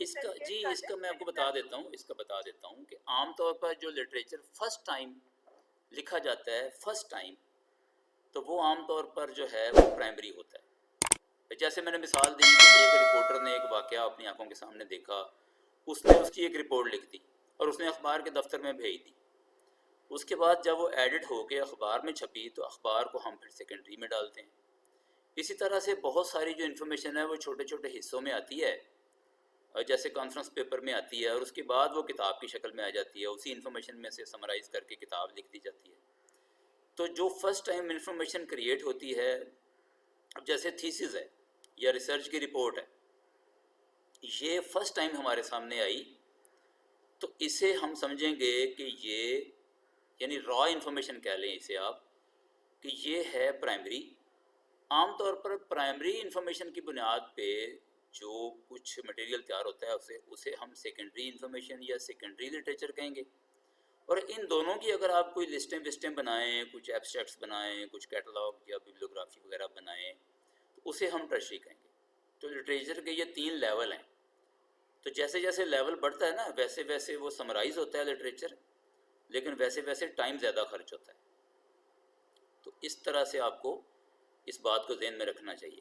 اس کا جی اس کا میں آپ کو بتا دیتا ہوں کہ عام طور پر جو لٹریچر فرسٹ ٹائم لکھا جاتا ہے فرسٹ ٹائم، تو وہ عام طور پر جو ہے وہ پرائمری ہوتا ہے. جیسے میں نے مثال دی کہ ایک رپورٹر نے ایک واقعہ اپنی آنکھوں کے سامنے دیکھا، اس نے اس کی ایک رپورٹ لکھ دی اور اس نے اخبار کے دفتر میں بھیج دی. اس کے بعد جب وہ ایڈٹ ہو کے اخبار میں چھپی تو اخبار کو ہم پھر سیکنڈری میں ڈالتے ہیں. اسی طرح سے بہت ساری جو انفارمیشن ہے وہ چھوٹے چھوٹے حصوں میں آتی ہے، اور جیسے کانفرنس پیپر میں آتی ہے اور اس کے بعد وہ کتاب کی شکل میں آ جاتی ہے، اسی انفارمیشن میں سے سمرائز کر کے کتاب لکھ دی جاتی ہے. تو جو فرسٹ ٹائم انفارمیشن کریٹ ہوتی ہے، اب جیسے تھیسز ہے یا ریسرچ کی رپورٹ ہے، یہ فرسٹ ٹائم ہمارے سامنے آئی تو اسے ہم سمجھیں گے کہ یہ یعنی را انفارمیشن کہہ لیں اسے آپ، کہ یہ ہے پرائمری. عام طور پر پرائمری انفارمیشن کی بنیاد پہ جو کچھ مٹیریل تیار ہوتا ہے اسے ہم سیکنڈری انفارمیشن یا سیکنڈری لٹریچر کہیں گے. اور ان دونوں کی اگر آپ کوئی لسٹیں بنائیں، کچھ ایبسٹریکٹس بنائیں، کچھ کیٹلاگ یا بیبلیوگرافی وغیرہ بنائیں تو اسے ہم ٹرشری کہیں گے. تو لٹریچر کے یہ 3 لیول ہیں. تو جیسے جیسے لیول بڑھتا ہے نا ویسے ویسے وہ سمرائز ہوتا ہے لٹریچر، لیکن ویسے ویسے ٹائم زیادہ خرچ ہوتا ہے. تو اس طرح سے آپ کو اس بات کو ذہن میں رکھنا چاہیے.